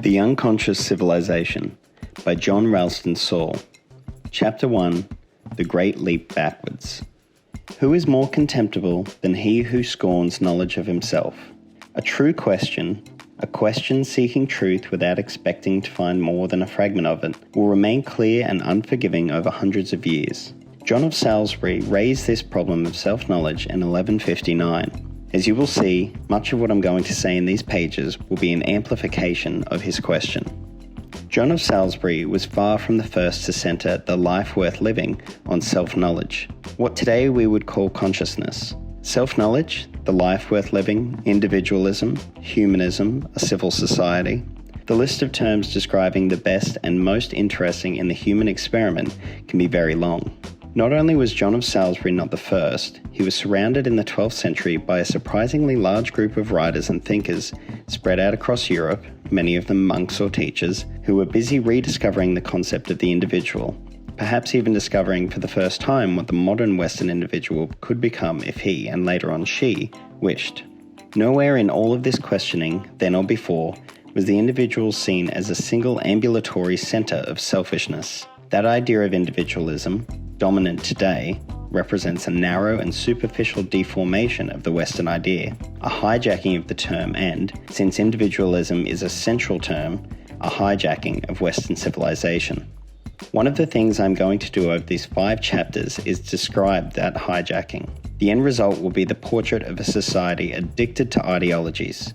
The Unconscious Civilization by John Ralston Saul. Chapter 1. The Great Leap Backwards. Who is more contemptible than he who scorns knowledge of himself? A true question, a question seeking truth without expecting to find more than a fragment of it, will remain clear and unforgiving over hundreds of years. John of Salisbury raised this problem of self-knowledge in 1159. As you will see, much of what I'm going to say in these pages will be an amplification of his question. John of Salisbury was far from the first to centre the life worth living on self-knowledge, what today we would call consciousness. Self-knowledge, the life worth living, individualism, humanism, a civil society. The list of terms describing the best and most interesting in the human experiment can be very long. Not only was John of Salisbury not the first, he was surrounded in the 12th century by a surprisingly large group of writers and thinkers spread out across Europe, many of them monks or teachers, who were busy rediscovering the concept of the individual, perhaps even discovering for the first time what the modern Western individual could become if he, and later on she, wished. Nowhere in all of this questioning, then or before, was the individual seen as a single ambulatory centre of selfishness. That idea of individualism, dominant today, represents a narrow and superficial deformation of the Western idea, a hijacking of the term and, since individualism is a central term, a hijacking of Western civilization. One of the things I'm going to do over these 5 chapters is describe that hijacking. The end result will be the portrait of a society addicted to ideologies,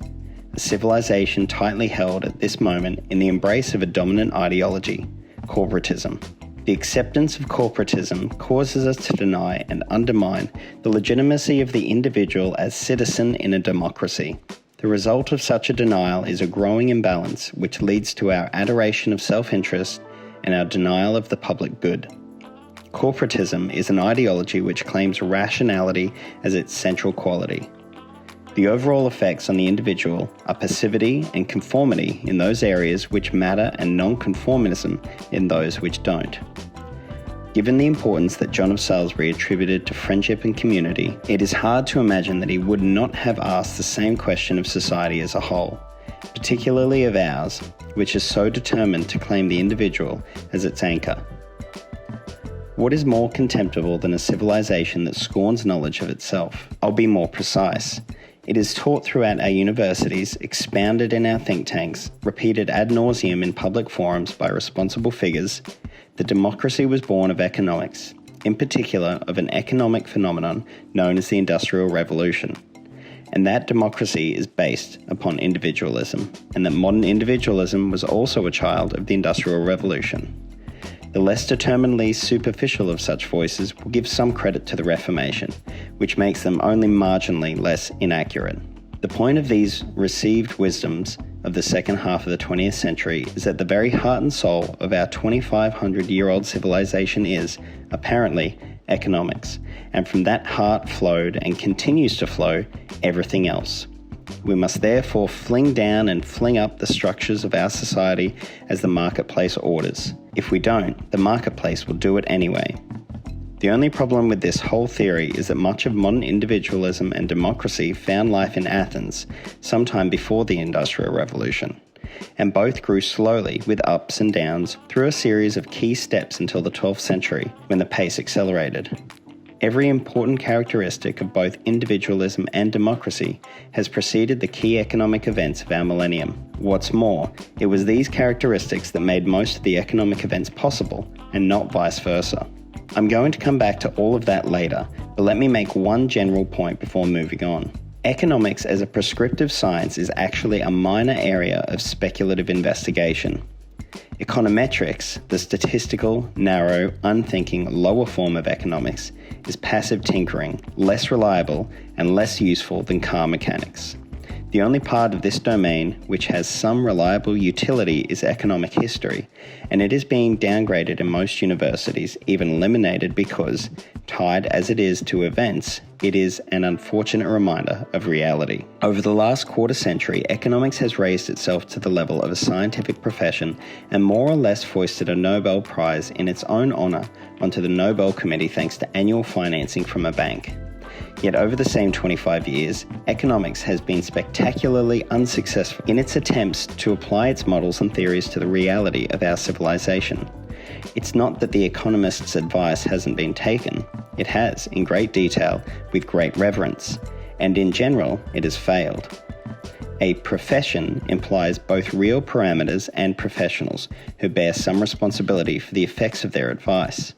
a civilization tightly held at this moment in the embrace of a dominant ideology, corporatism. The acceptance of corporatism causes us to deny and undermine the legitimacy of the individual as citizen in a democracy. The result of such a denial is a growing imbalance which leads to our adoration of self-interest and our denial of the public good. Corporatism is an ideology which claims rationality as its central quality. The overall effects on the individual are passivity and conformity in those areas which matter and non-conformism in those which don't. Given the importance that John of Salisbury attributed to friendship and community, it is hard to imagine that he would not have asked the same question of society as a whole, particularly of ours, which is so determined to claim the individual as its anchor. What is more contemptible than a civilization that scorns knowledge of itself? I'll be more precise. It is taught throughout our universities, expounded in our think tanks, repeated ad nauseum in public forums by responsible figures, that democracy was born of economics, in particular of an economic phenomenon known as the Industrial Revolution, and that democracy is based upon individualism, and that modern individualism was also a child of the Industrial Revolution. The less determinedly superficial of such voices will give some credit to the Reformation, which makes them only marginally less inaccurate. The point of these received wisdoms of the second half of the 20th century is that the very heart and soul of our 2,500-year-old civilization is, apparently, economics, and from that heart flowed and continues to flow everything else. We must therefore fling down and fling up the structures of our society as the marketplace orders. If we don't, the marketplace will do it anyway. The only problem with this whole theory is that much of modern individualism and democracy found life in Athens sometime before the Industrial Revolution, and both grew slowly with ups and downs through a series of key steps until the 12th century, when the pace accelerated. Every important characteristic of both individualism and democracy has preceded the key economic events of our millennium. What's more, it was these characteristics that made most of the economic events possible, and not vice versa. I'm going to come back to all of that later, but let me make one general point before moving on. Economics as a prescriptive science is actually a minor area of speculative investigation. Econometrics, the statistical, narrow, unthinking, lower form of economics, is passive tinkering, less reliable and less useful than car mechanics. The only part of this domain which has some reliable utility is economic history, and it is being downgraded in most universities, even eliminated because, tied as it is to events, it is an unfortunate reminder of reality. Over the last quarter century, economics has raised itself to the level of a scientific profession and more or less foisted a Nobel Prize in its own honour onto the Nobel Committee thanks to annual financing from a bank. Yet over the same 25 years, economics has been spectacularly unsuccessful in its attempts to apply its models and theories to the reality of our civilization. It's not that the economist's advice hasn't been taken. It has, in great detail, with great reverence, and in general, it has failed. A profession implies both real parameters and professionals who bear some responsibility for the effects of their advice.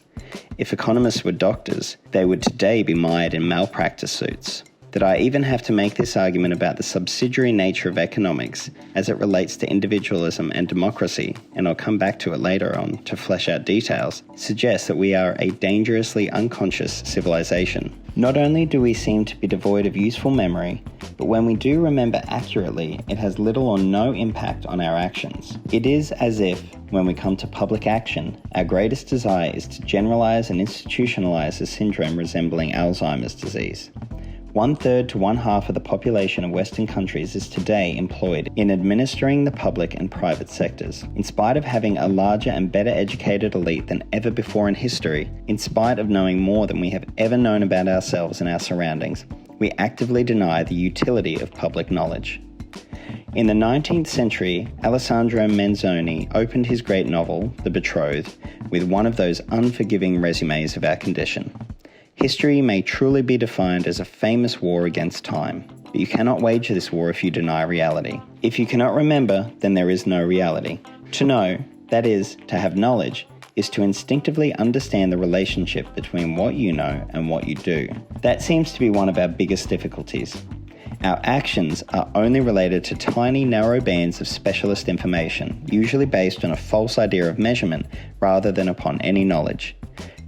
If economists were doctors, they would today be mired in malpractice suits. That I even have to make this argument about the subsidiary nature of economics as it relates to individualism and democracy, and I'll come back to it later on to flesh out details, suggests that we are a dangerously unconscious civilization. Not only do we seem to be devoid of useful memory, but when we do remember accurately, it has little or no impact on our actions. It is as if, when we come to public action, our greatest desire is to generalize and institutionalize a syndrome resembling Alzheimer's disease. 1/3 to 1/2 of the population of Western countries is today employed in administering the public and private sectors. In spite of having a larger and better educated elite than ever before in history, in spite of knowing more than we have ever known about ourselves and our surroundings, we actively deny the utility of public knowledge. In the 19th century, Alessandro Manzoni opened his great novel, The Betrothed, with one of those unforgiving resumes of our condition. History may truly be defined as a famous war against time, but you cannot wage this war if you deny reality. If you cannot remember, then there is no reality. To know, that is, to have knowledge, is to instinctively understand the relationship between what you know and what you do. That seems to be one of our biggest difficulties. Our actions are only related to tiny, narrow bands of specialist information, usually based on a false idea of measurement rather than upon any knowledge.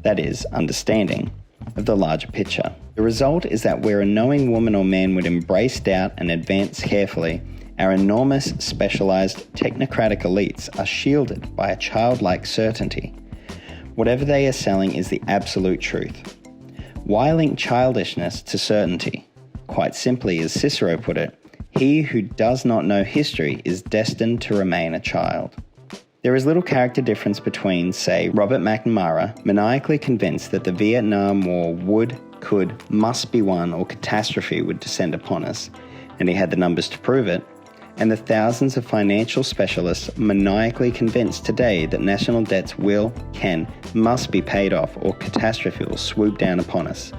That is, understanding of the larger picture. The result is that where a knowing woman or man would embrace doubt and advance carefully, our enormous, specialized, technocratic elites are shielded by a childlike certainty. Whatever they are selling is the absolute truth. Why link childishness to certainty? Quite simply, as Cicero put it, he who does not know history is destined to remain a child. There is little character difference between, say, Robert McNamara, maniacally convinced that the Vietnam War would, could, must be won or catastrophe would descend upon us, and he had the numbers to prove it, and the thousands of financial specialists maniacally convinced today that national debts will, can, must be paid off or catastrophe will swoop down upon us,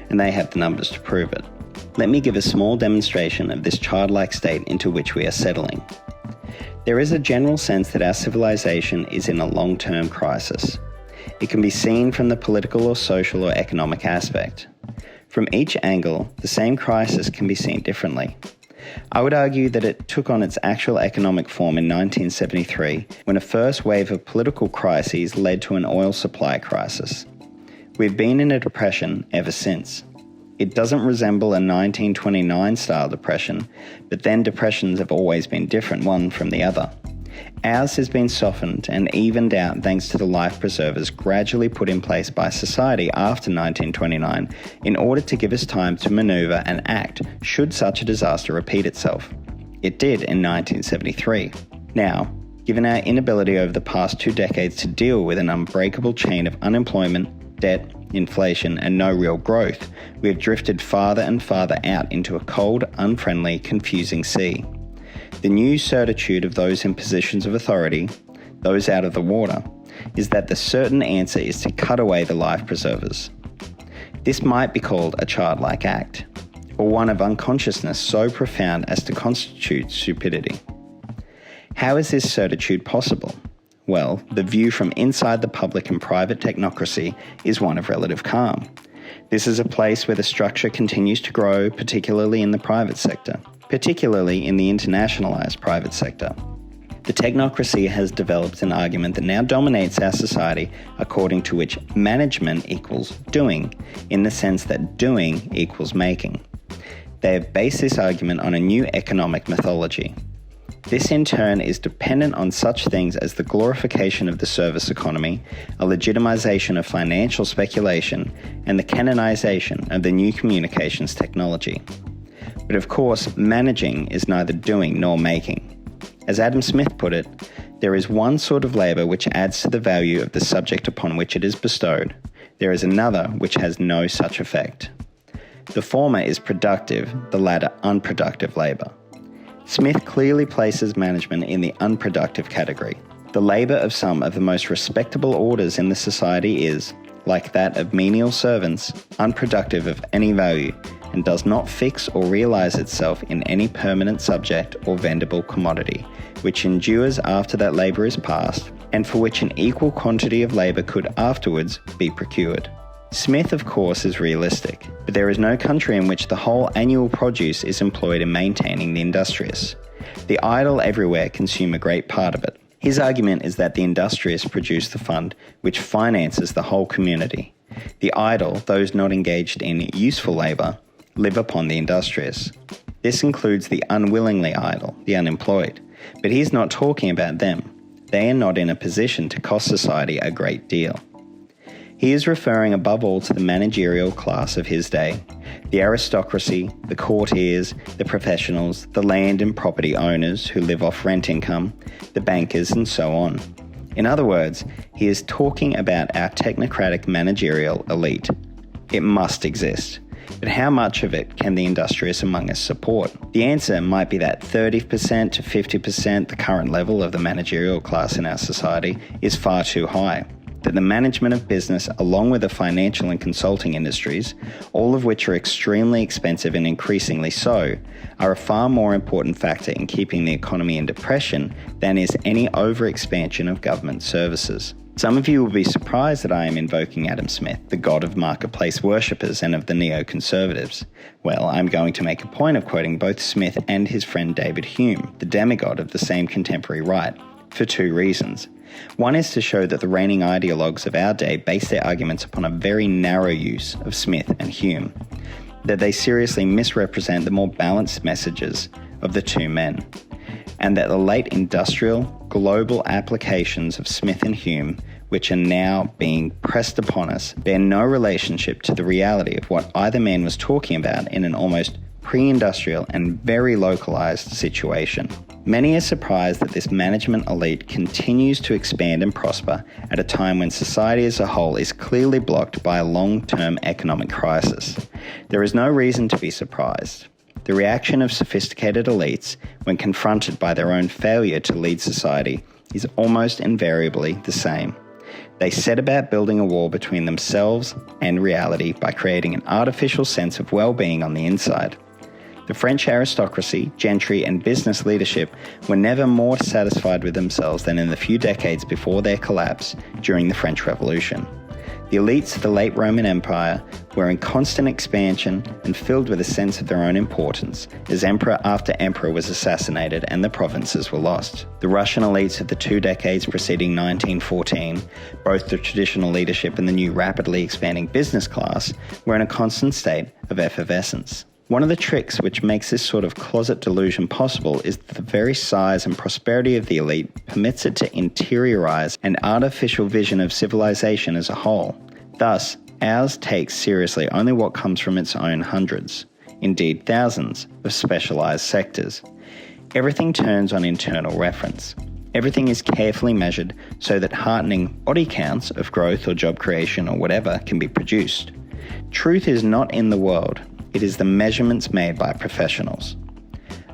and they have the numbers to prove it. Let me give a small demonstration of this childlike state into which we are settling. There is a general sense that our civilization is in a long-term crisis. It can be seen from the political or social or economic aspect. From each angle, the same crisis can be seen differently. I would argue that it took on its actual economic form in 1973, when a first wave of political crises led to an oil supply crisis. We've been in a depression ever since. It doesn't resemble a 1929-style depression, but then depressions have always been different one from the other. Ours has been softened and evened out thanks to the life preservers gradually put in place by society after 1929 in order to give us time to maneuver and act should such a disaster repeat itself. It did in 1973. Now, given our inability over the past 2 decades to deal with an unbreakable chain of unemployment, debt, inflation, and no real growth, we have drifted farther and farther out into a cold, unfriendly, confusing sea. The new certitude of those in positions of authority, those out of the water, is that the certain answer is to cut away the life preservers. This might be called a childlike act, or one of unconsciousness so profound as to constitute stupidity. How is this certitude possible? Well, the view from inside the public and private technocracy is one of relative calm. This is a place where the structure continues to grow, particularly in the private sector, particularly in the internationalized private sector. The technocracy has developed an argument that now dominates our society, according to which management equals doing, in the sense that doing equals making. They have based this argument on a new economic mythology. This in turn is dependent on such things as the glorification of the service economy, a legitimization of financial speculation, and the canonization of the new communications technology. But of course, managing is neither doing nor making. As Adam Smith put it, there is one sort of labour which adds to the value of the subject upon which it is bestowed. There is another which has no such effect. The former is productive, the latter unproductive labour. Smith clearly places management in the unproductive category. The labour of some of the most respectable orders in the society is, like that of menial servants, unproductive of any value, and does not fix or realise itself in any permanent subject or vendible commodity, which endures after that labour is past, and for which an equal quantity of labour could afterwards be procured. Smith, of course, is realistic, but there is no country in which the whole annual produce is employed in maintaining the industrious. The idle everywhere consume a great part of it. His argument is that the industrious produce the fund which finances the whole community. The idle, those not engaged in useful labour, live upon the industrious. This includes the unwillingly idle, the unemployed, but he is not talking about them. They are not in a position to cost society a great deal. He is referring above all to the managerial class of his day, the aristocracy, the courtiers, the professionals, the land and property owners who live off rent income, the bankers, and so on. In other words, he is talking about our technocratic managerial elite. It must exist. But how much of it can the industrious among us support? The answer might be that 30% to 50%, the current level of the managerial class in our society, is far too high. That the management of business, along with the financial and consulting industries, all of which are extremely expensive and increasingly so, are a far more important factor in keeping the economy in depression than is any overexpansion of government services. Some of you will be surprised that I am invoking Adam Smith, the god of marketplace worshippers and of the neoconservatives. Well, I'm going to make a point of quoting both Smith and his friend David Hume, the demigod of the same contemporary right, for two reasons. One is to show that the reigning ideologues of our day base their arguments upon a very narrow use of Smith and Hume, that they seriously misrepresent the more balanced messages of the two men, and that the late industrial, global applications of Smith and Hume, which are now being pressed upon us, bear no relationship to the reality of what either man was talking about in an almost pre-industrial and very localized situation. Many are surprised that this management elite continues to expand and prosper at a time when society as a whole is clearly blocked by a long-term economic crisis. There is no reason to be surprised. The reaction of sophisticated elites when confronted by their own failure to lead society is almost invariably the same. They set about building a wall between themselves and reality by creating an artificial sense of well-being on the inside. The French aristocracy, gentry, and business leadership were never more satisfied with themselves than in the few decades before their collapse during the French Revolution. The elites of the late Roman Empire were in constant expansion and filled with a sense of their own importance, as emperor after emperor was assassinated and the provinces were lost. The Russian elites of the 2 decades preceding 1914, both the traditional leadership and the new rapidly expanding business class, were in a constant state of effervescence. One of the tricks which makes this sort of closet delusion possible is that the very size and prosperity of the elite permits it to interiorize an artificial vision of civilization as a whole. Thus, ours takes seriously only what comes from its own hundreds, indeed thousands, of specialized sectors. Everything turns on internal reference. Everything is carefully measured so that heartening body counts of growth or job creation or whatever can be produced. Truth is not in the world. It is the measurements made by professionals.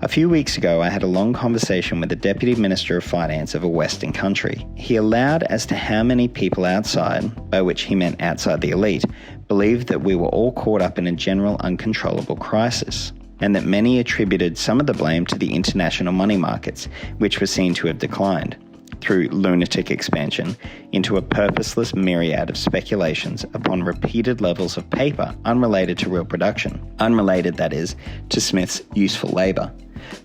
A few weeks ago, I had a long conversation with the Deputy Minister of Finance of a Western country. He allowed as to how many people outside, by which he meant outside the elite, believed that we were all caught up in a general uncontrollable crisis, and that many attributed some of the blame to the international money markets, which were seen to have declined, through lunatic expansion, into a purposeless myriad of speculations upon repeated levels of paper unrelated to real production. Unrelated, that is, to Smith's useful labour.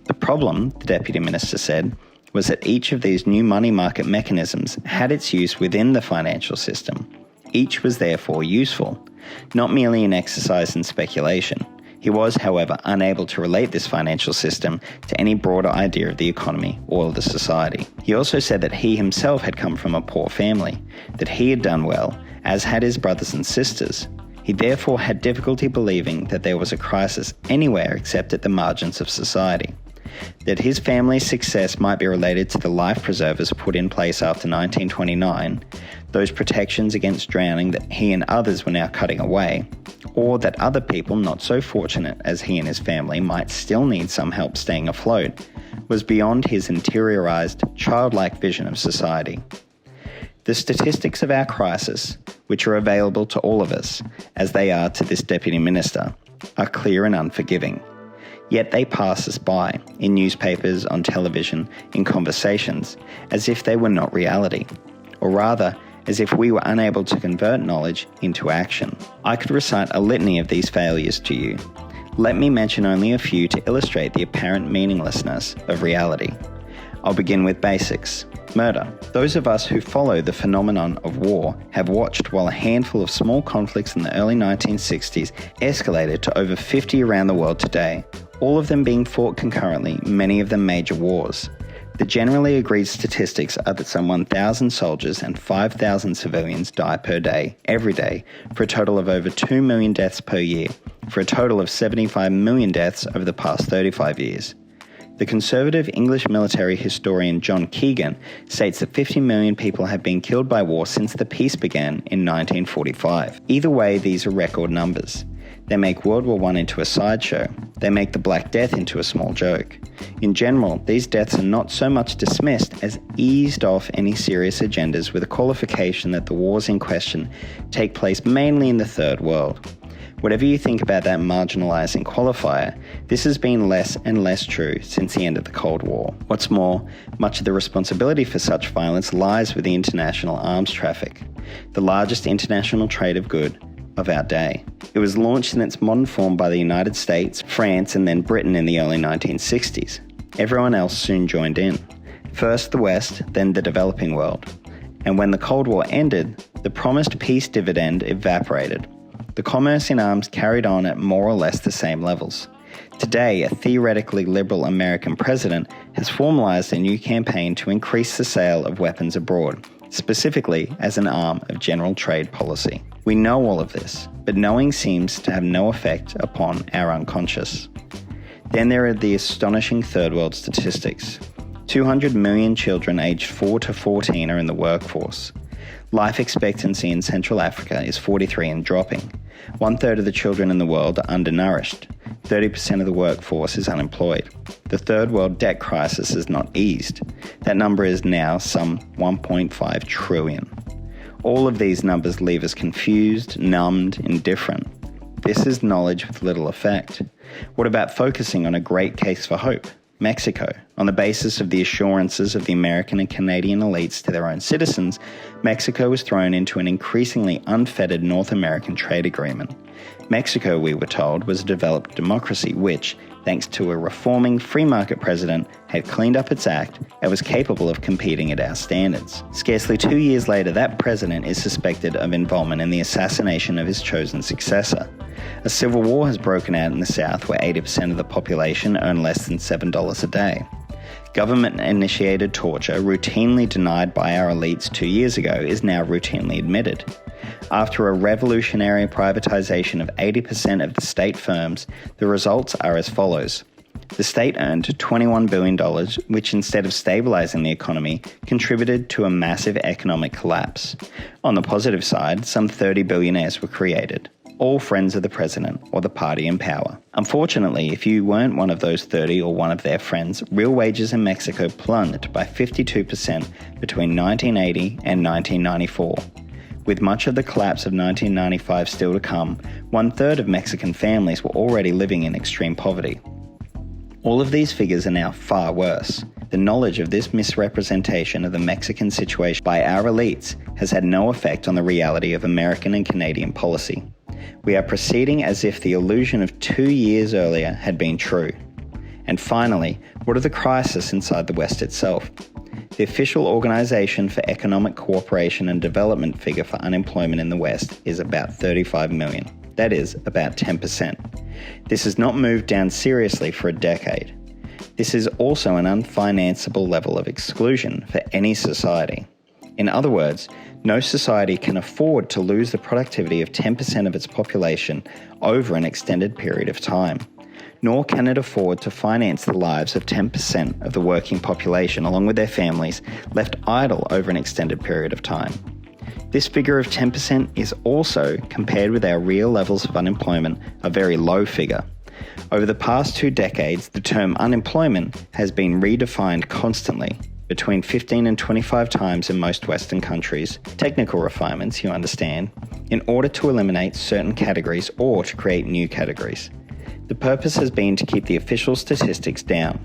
The problem, the Deputy Minister said, was that each of these new money market mechanisms had its use within the financial system. Each was therefore useful, not merely an exercise in speculation. He was, however, unable to relate this financial system to any broader idea of the economy or of the society. He also said that he himself had come from a poor family, that he had done well, as had his brothers and sisters. He therefore had difficulty believing that there was a crisis anywhere except at the margins of society. That his family's success might be related to the life preservers put in place after 1929, those protections against drowning that he and others were now cutting away, or that other people not so fortunate as he and his family might still need some help staying afloat, was beyond his interiorized, childlike vision of society. The statistics of our crisis, which are available to all of us, as they are to this Deputy Minister, are clear and unforgiving. Yet they pass us by, in newspapers, on television, in conversations, as if they were not reality, or rather, as if we were unable to convert knowledge into action. I could recite a litany of these failures to you. Let me mention only a few to illustrate the apparent meaninglessness of reality. I'll begin with basics. Murder. Those of us who follow the phenomenon of war have watched while a handful of small conflicts in the early 1960s escalated to over 50 around the world today, all of them being fought concurrently, many of them major wars. The generally agreed statistics are that some 1,000 soldiers and 5,000 civilians die per day, every day, for a total of over 2 million deaths per year, for a total of 75 million deaths over the past 35 years. The conservative English military historian John Keegan states that 50 million people have been killed by war since the peace began in 1945. Either way, these are record numbers. They make World War I into a sideshow. They make the Black Death into a small joke. In general, these deaths are not so much dismissed as eased off any serious agendas with a qualification that the wars in question take place mainly in the Third World. Whatever you think about that marginalising qualifier, this has been less and less true since the end of the Cold War. What's more, much of the responsibility for such violence lies with the international arms traffic, the largest international trade of good of our day. It was launched in its modern form by the United States, France, and then Britain in the early 1960s. Everyone else soon joined in. First the West, then the developing world. And when the Cold War ended, the promised peace dividend evaporated. The commerce in arms carried on at more or less the same levels. Today, a theoretically liberal American president has formalized a new campaign to increase the sale of weapons abroad, specifically as an arm of general trade policy. We know all of this, but knowing seems to have no effect upon our unconscious. Then there are the astonishing third world statistics. 200 million children aged 4 to 14 are in the workforce. Life expectancy in Central Africa is 43 and dropping. 1/3 of the children in the world are undernourished. 30% of the workforce is unemployed. The third world debt crisis has not eased. That number is now some 1.5 trillion. All of these numbers leave us confused, numbed, indifferent. This is knowledge with little effect. What about focusing on a great case for hope? Mexico. On the basis of the assurances of the American and Canadian elites to their own citizens, Mexico was thrown into an increasingly unfettered North American trade agreement. Mexico, we were told, was a developed democracy which, thanks to a reforming free market president, had cleaned up its act and was capable of competing at our standards. Scarcely 2 years later, that president is suspected of involvement in the assassination of his chosen successor. A civil war has broken out in the South where 80% of the population earn less than $7 a day. Government-initiated torture, routinely denied by our elites 2 years ago, is now routinely admitted. After a revolutionary privatization of 80% of the state firms, the results are as follows. The state earned $21 billion, which instead of stabilizing the economy, contributed to a massive economic collapse. On the positive side, some 30 billionaires were created, all friends of the president or the party in power. Unfortunately, if you weren't one of those 30 or one of their friends, real wages in Mexico plunged by 52% between 1980 and 1994. With much of the collapse of 1995 still to come, 1/3 of Mexican families were already living in extreme poverty. All of these figures are now far worse. The knowledge of this misrepresentation of the Mexican situation by our elites has had no effect on the reality of American and Canadian policy. We are proceeding as if the illusion of 2 years earlier had been true. And finally, what of the crisis inside the West itself? The official Organization for Economic Cooperation and Development figure for unemployment in the West is about 35 million. That is, about 10%. This has not moved down seriously for a decade. This is also an unfinanceable level of exclusion for any society. In other words, no society can afford to lose the productivity of 10% of its population over an extended period of time. nor can it afford to finance the lives of 10% of the working population along with their families left idle over an extended period of time. This figure of 10% is also, compared with our real levels of unemployment, a very low figure. Over the past 2 decades, the term unemployment has been redefined constantly, between 15 and 25 times in most Western countries, technical refinements, you understand, in order to eliminate certain categories or to create new categories. The purpose has been to keep the official statistics down.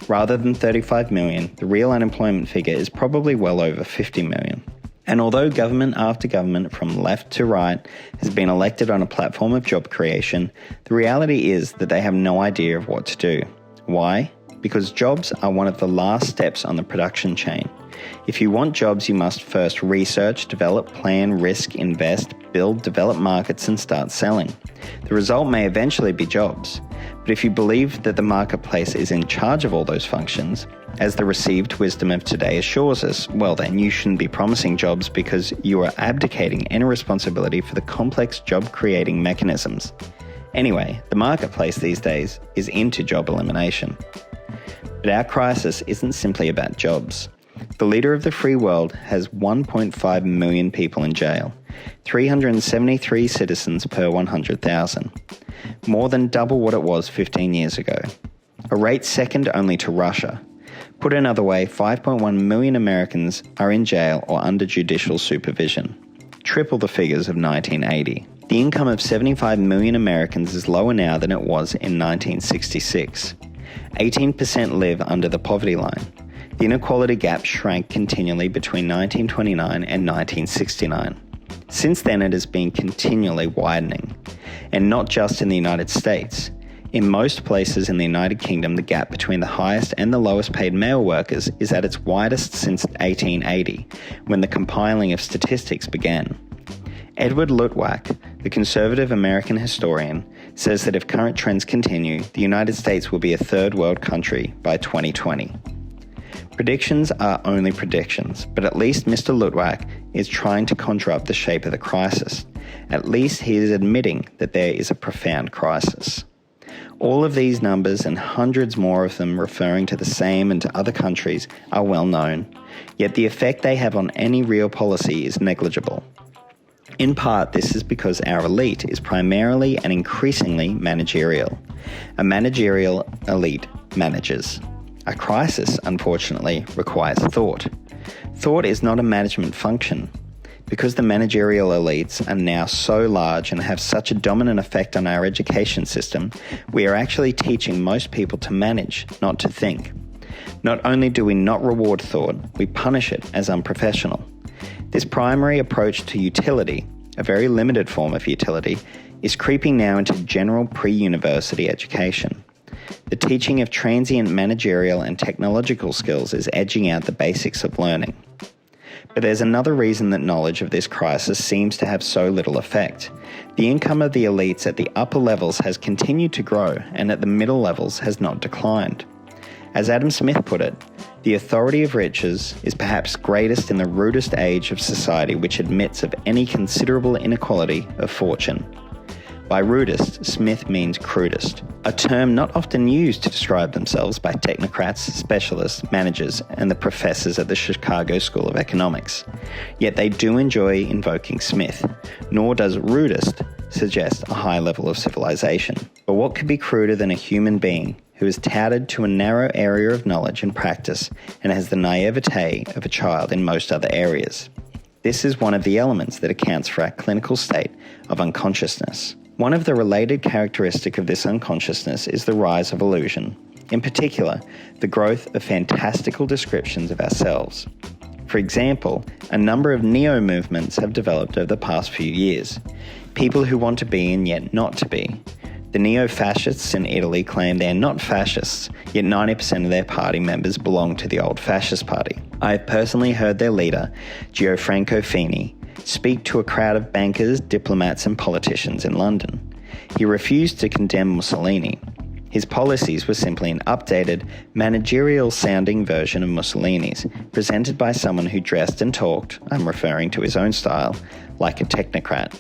Rather than 35 million, the real unemployment figure is probably well over 50 million. And although government after government from left to right has been elected on a platform of job creation, the reality is that they have no idea of what to do. Why? Because jobs are one of the last steps on the production chain. If you want jobs, you must first research, develop, plan, risk, invest, build, develop markets and start selling. The result may eventually be jobs. But if you believe that the marketplace is in charge of all those functions, as the received wisdom of today assures us, well then you shouldn't be promising jobs because you are abdicating any responsibility for the complex job-creating mechanisms. Anyway, the marketplace these days is into job elimination. But our crisis isn't simply about jobs. The leader of the free world has 1.5 million people in jail, 373 citizens per 100,000, more than double what it was 15 years ago, a rate second only to Russia. Put another way, 5.1 million Americans are in jail or under judicial supervision, triple the figures of 1980. The income of 75 million Americans is lower now than it was in 1966. 18% live under the poverty line. The inequality gap shrank continually between 1929 and 1969. Since then, it has been continually widening, and not just in the United States. In most places in the United Kingdom, the gap between the highest and the lowest paid male workers is at its widest since 1880, when the compiling of statistics began. Edward Luttwak, the conservative American historian, says that if current trends continue, the United States will be a third world country by 2020. Predictions are only predictions, but at least Mr. Luttwak is trying to conjure up the shape of the crisis. At least he is admitting that there is a profound crisis. All of these numbers and hundreds more of them referring to the same and to other countries are well known, yet the effect they have on any real policy is negligible. In part, this is because our elite is primarily and increasingly managerial. A managerial elite manages. A crisis, unfortunately, requires thought. Thought is not a management function. Because the managerial elites are now so large and have such a dominant effect on our education system, we are actually teaching most people to manage, not to think. Not only do we not reward thought, we punish it as unprofessional. This primary approach to utility, a very limited form of utility, is creeping now into general pre-university education. The teaching of transient managerial and technological skills is edging out the basics of learning. But there's another reason that knowledge of this crisis seems to have so little effect. The income of the elites at the upper levels has continued to grow, and at the middle levels has not declined. As Adam Smith put it, the authority of riches is perhaps greatest in the rudest age of society which admits of any considerable inequality of fortune. By rudest, Smith means crudest, a term not often used to describe themselves by technocrats, specialists, managers, and the professors at the Chicago School of Economics. Yet they do enjoy invoking Smith, nor does rudest suggest a high level of civilization. But what could be cruder than a human being who is touted to a narrow area of knowledge and practice and has the naivete of a child in most other areas? This is one of the elements that accounts for our clinical state of unconsciousness. One of the related characteristics of this unconsciousness is the rise of illusion, in particular, the growth of fantastical descriptions of ourselves. For example, a number of neo-movements have developed over the past few years. People who want to be and yet not to be. The neo-fascists in Italy claim they are not fascists, yet 90% of their party members belong to the old fascist party. I have personally heard their leader, Gianfranco Fini, speak to a crowd of bankers, diplomats and politicians in London. He refused to condemn Mussolini. His policies were simply an updated, managerial-sounding version of Mussolini's, presented by someone who dressed and talked, I'm referring to his own style, like a technocrat.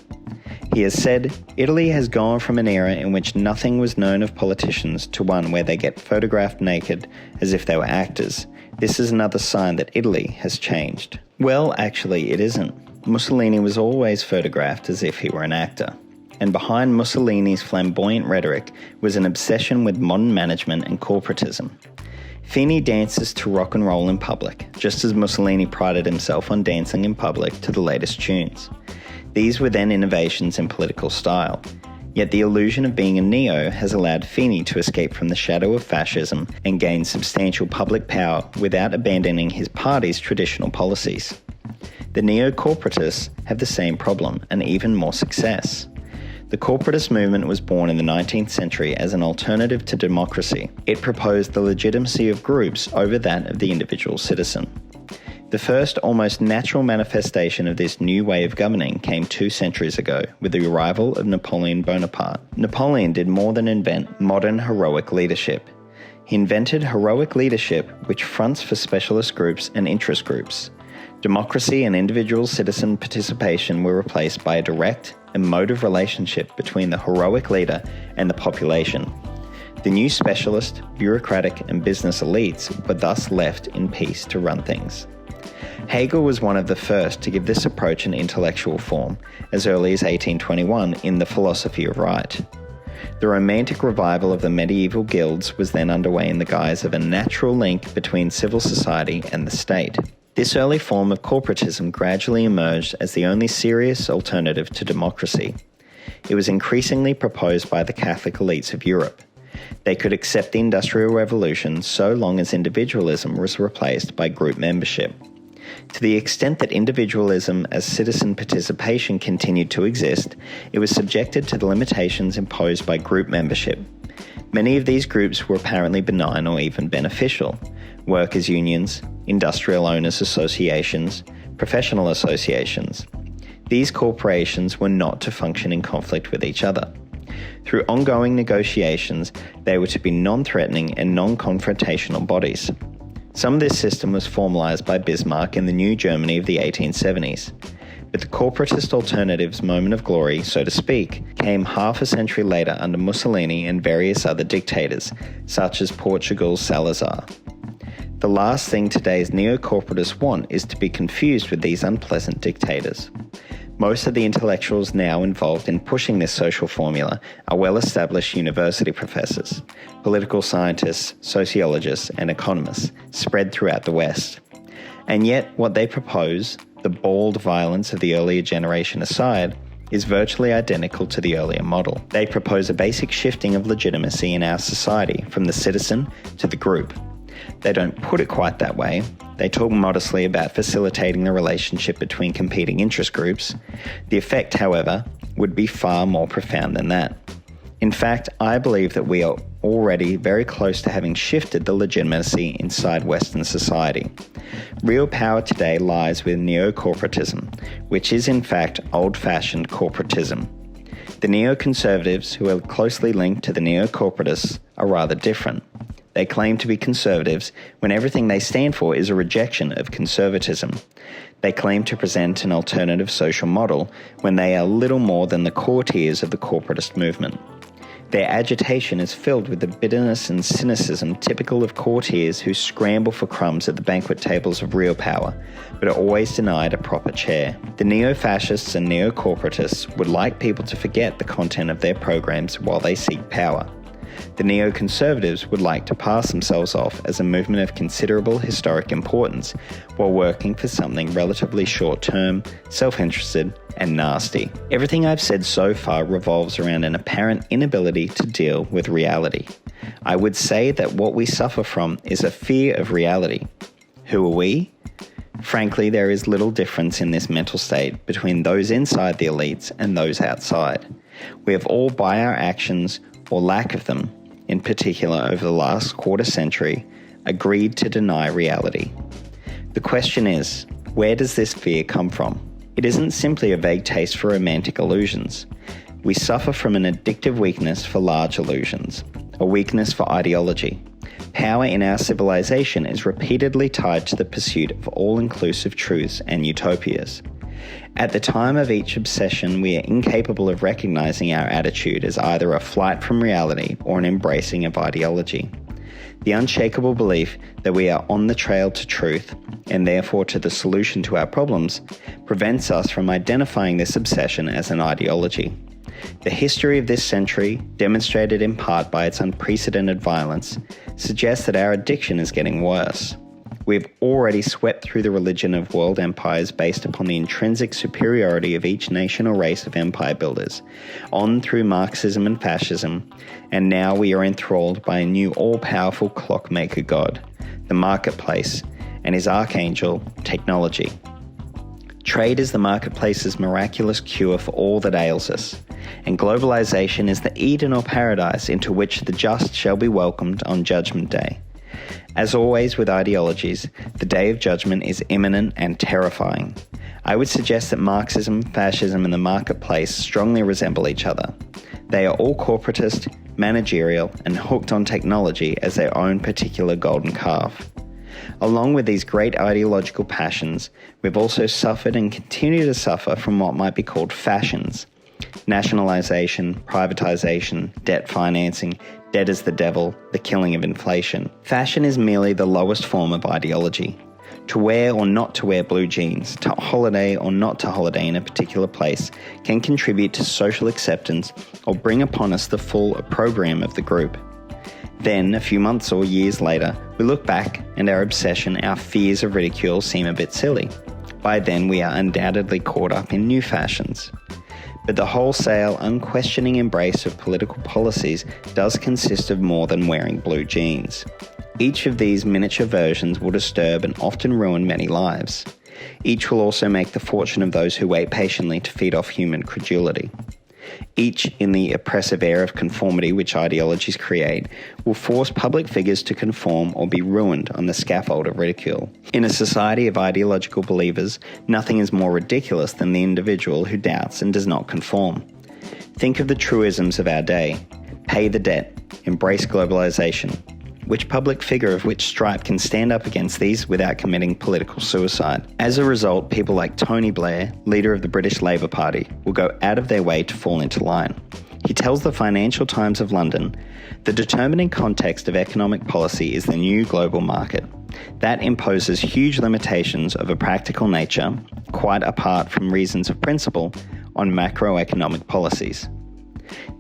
He has said, Italy has gone from an era in which nothing was known of politicians to one where they get photographed naked as if they were actors. This is another sign that Italy has changed. Well, actually, it isn't. Mussolini was always photographed as if he were an actor. And behind Mussolini's flamboyant rhetoric was an obsession with modern management and corporatism. Fini dances to rock and roll in public, just as Mussolini prided himself on dancing in public to the latest tunes. These were then innovations in political style. Yet the illusion of being a neo has allowed Fini to escape from the shadow of fascism and gain substantial public power without abandoning his party's traditional policies. The neo-corporatists have the same problem and even more success. The corporatist movement was born in the 19th century as an alternative to democracy. It proposed the legitimacy of groups over that of the individual citizen. The first almost natural manifestation of this new way of governing came 2 centuries ago with the arrival of Napoleon Bonaparte. Napoleon did more than invent modern heroic leadership. He invented heroic leadership which fronts for specialist groups and interest groups. Democracy and individual citizen participation were replaced by a direct, emotive relationship between the heroic leader and the population. The new specialist, bureaucratic and business elites were thus left in peace to run things. Hegel was one of the first to give this approach an intellectual form, as early as 1821 in The Philosophy of Right. The romantic revival of the medieval guilds was then underway in the guise of a natural link between civil society and the state. This early form of corporatism gradually emerged as the only serious alternative to democracy. It was increasingly proposed by the Catholic elites of Europe. They could accept the Industrial Revolution so long as individualism was replaced by group membership. To the extent that individualism as citizen participation continued to exist, it was subjected to the limitations imposed by group membership. Many of these groups were apparently benign or even beneficial. Workers' unions, industrial owners' associations, professional associations. These corporations were not to function in conflict with each other. Through ongoing negotiations, they were to be non-threatening and non-confrontational bodies. Some of this system was formalised by Bismarck in the New Germany of the 1870s. But the corporatist alternative's moment of glory, so to speak, came half a century later under Mussolini and various other dictators, such as Portugal's Salazar. The last thing today's neo-corporatists want is to be confused with these unpleasant dictators. Most of the intellectuals now involved in pushing this social formula are well-established university professors, political scientists, sociologists, and economists spread throughout the West. And yet, what they propose, the bald violence of the earlier generation aside, is virtually identical to the earlier model. They propose a basic shifting of legitimacy in our society from the citizen to the group. They don't put it quite that way. They talk modestly about facilitating the relationship between competing interest groups. The effect, however, would be far more profound than that. In fact, I believe that we are already very close to having shifted the legitimacy inside Western society. Real power today lies with neo-corporatism, which is in fact old-fashioned corporatism. The neoconservatives, who are closely linked to the neo-corporatists, are rather different. They claim to be conservatives when everything they stand for is a rejection of conservatism. They claim to present an alternative social model when they are little more than the courtiers of the corporatist movement. Their agitation is filled with the bitterness and cynicism typical of courtiers who scramble for crumbs at the banquet tables of real power, but are always denied a proper chair. The neo-fascists and neo-corporatists would like people to forget the content of their programs while they seek power. The neoconservatives would like to pass themselves off as a movement of considerable historic importance while working for something relatively short-term, self-interested, and nasty. Everything I've said so far revolves around an apparent inability to deal with reality. I would say that what we suffer from is a fear of reality. Who are we? Frankly, there is little difference in this mental state between those inside the elites and those outside. We have all, by our actions, or lack of them, in particular over the last quarter century, agreed to deny reality. The question is, where does this fear come from? It isn't simply a vague taste for romantic illusions. We suffer from an addictive weakness for large illusions, a weakness for ideology. Power in our civilization is repeatedly tied to the pursuit of all-inclusive truths and utopias. At the time of each obsession, we are incapable of recognizing our attitude as either a flight from reality or an embracing of ideology. The unshakable belief that we are on the trail to truth, and therefore to the solution to our problems, prevents us from identifying this obsession as an ideology. The history of this century, demonstrated in part by its unprecedented violence, suggests that our addiction is getting worse. We've already swept through the religion of world empires based upon the intrinsic superiority of each nation or race of empire builders, on through Marxism and fascism, and now we are enthralled by a new all-powerful clockmaker god, the marketplace, and his archangel, technology. Trade is the marketplace's miraculous cure for all that ails us, and globalization is the Eden or paradise into which the just shall be welcomed on Judgment Day. As always with ideologies, the day of judgment is imminent and terrifying. I would suggest that Marxism, fascism, and the marketplace strongly resemble each other. They are all corporatist, managerial, and hooked on technology as their own particular golden calf. Along with these great ideological passions, we've also suffered and continue to suffer from what might be called fashions. Nationalisation, privatisation, debt financing, debt is the devil, the killing of inflation. Fashion is merely the lowest form of ideology. To wear or not to wear blue jeans, to holiday or not to holiday in a particular place, can contribute to social acceptance or bring upon us the full opprobrium of the group. Then, a few months or years later, we look back and our obsession, our fears of ridicule seem a bit silly. By then, we are undoubtedly caught up in new fashions. But the wholesale, unquestioning embrace of political policies does consist of more than wearing blue jeans. Each of these miniature versions will disturb and often ruin many lives. Each will also make the fortune of those who wait patiently to feed off human credulity. Each, in the oppressive air of conformity which ideologies create, will force public figures to conform or be ruined on the scaffold of ridicule. In a society of ideological believers, nothing is more ridiculous than the individual who doubts and does not conform. Think of the truisms of our day. Pay the debt, embrace globalization. Which public figure of which stripe can stand up against these without committing political suicide? As a result, people like Tony Blair, leader of the British Labour Party, will go out of their way to fall into line. He tells the Financial Times of London, "The determining context of economic policy is the new global market. That imposes huge limitations of a practical nature, quite apart from reasons of principle, on macroeconomic policies."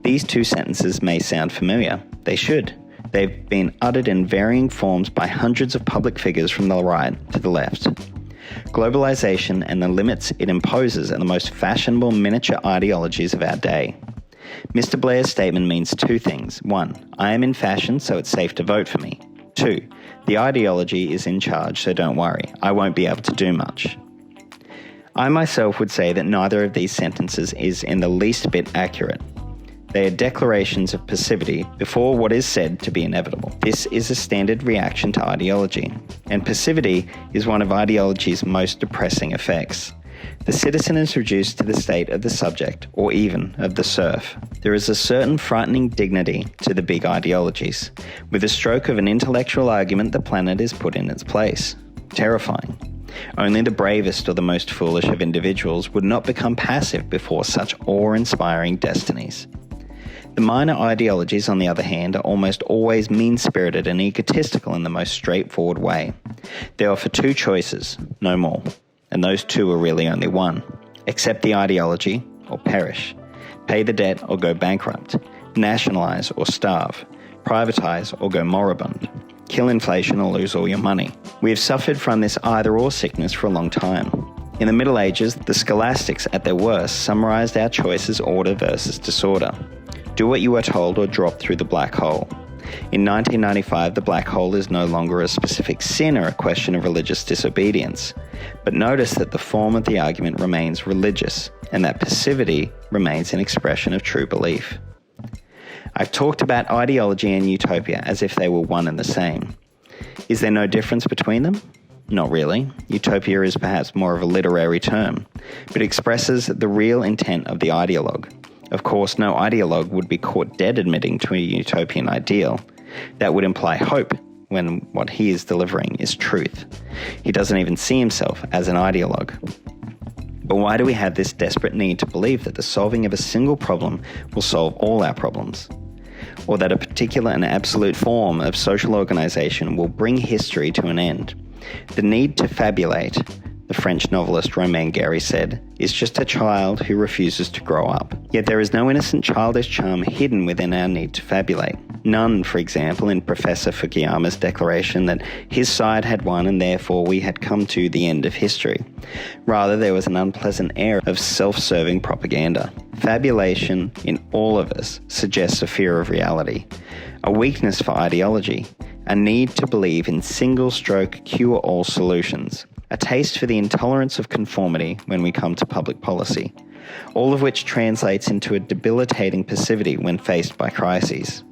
These two sentences may sound familiar. They should. They've been uttered in varying forms by hundreds of public figures from the right to the left. Globalization and the limits it imposes are the most fashionable miniature ideologies of our day. Mr. Blair's statement means two things. 1, I am in fashion, so it's safe to vote for me. 2, the ideology is in charge, so don't worry, I won't be able to do much. I myself would say that neither of these sentences is in the least bit accurate. They are declarations of passivity before what is said to be inevitable. This is a standard reaction to ideology, and passivity is one of ideology's most depressing effects. The citizen is reduced to the state of the subject, or even of the serf. There is a certain frightening dignity to the big ideologies. With a stroke of an intellectual argument, the planet is put in its place. Terrifying. Only the bravest or the most foolish of individuals would not become passive before such awe-inspiring destinies. The minor ideologies, on the other hand, are almost always mean-spirited and egotistical in the most straightforward way. They offer two choices, no more, and those two are really only one. Accept the ideology, or perish. Pay the debt, or go bankrupt. Nationalise, or starve. Privatise, or go moribund. Kill inflation, or lose all your money. We have suffered from this either-or sickness for a long time. In the Middle Ages, the scholastics at their worst summarised our choice as order versus disorder. Do what you are told or drop through the black hole. In 1995, the black hole is no longer a specific sin or a question of religious disobedience. But notice that the form of the argument remains religious, and that passivity remains an expression of true belief. I've talked about ideology and utopia as if they were one and the same. Is there no difference between them? Not really. Utopia is perhaps more of a literary term, but expresses the real intent of the ideologue. Of course, no ideologue would be caught dead admitting to a utopian ideal. That would imply hope when what he is delivering is truth. He doesn't even see himself as an ideologue. But why do we have this desperate need to believe that the solving of a single problem will solve all our problems? Or that a particular and absolute form of social organisation will bring history to an end? The need to fabulate, the French novelist Romain Gary said, is just a child who refuses to grow up. Yet there is no innocent childish charm hidden within our need to fabulate. None, for example, in Professor Fukuyama's declaration that his side had won and therefore we had come to the end of history. Rather, there was an unpleasant air of self-serving propaganda. Fabulation in all of us suggests a fear of reality, a weakness for ideology, a need to believe in single-stroke cure-all solutions, a taste for the intolerance of conformity when we come to public policy, all of which translates into a debilitating passivity when faced by crises.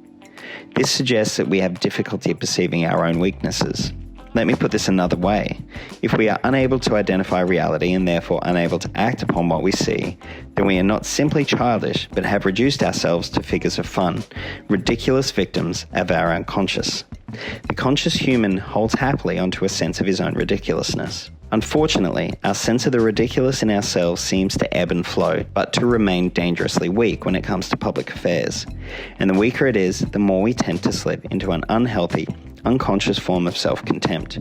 This suggests that we have difficulty perceiving our own weaknesses. Let me put this another way. If we are unable to identify reality and therefore unable to act upon what we see, then we are not simply childish, but have reduced ourselves to figures of fun, ridiculous victims of our unconscious. The conscious human holds happily onto a sense of his own ridiculousness. Unfortunately, our sense of the ridiculous in ourselves seems to ebb and flow, but to remain dangerously weak when it comes to public affairs. And the weaker it is, the more we tend to slip into an unhealthy, unconscious form of self-contempt.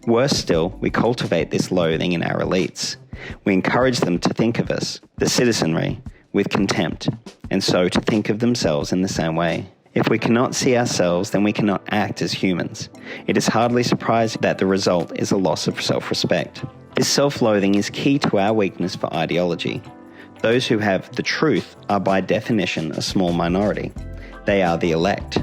Worse still, we cultivate this loathing in our elites. We encourage them to think of us, the citizenry, with contempt, and so to think of themselves in the same way. If we cannot see ourselves, then we cannot act as humans. It is hardly surprising that the result is a loss of self-respect. This self-loathing is key to our weakness for ideology. Those who have the truth are by definition a small minority. They are the elect.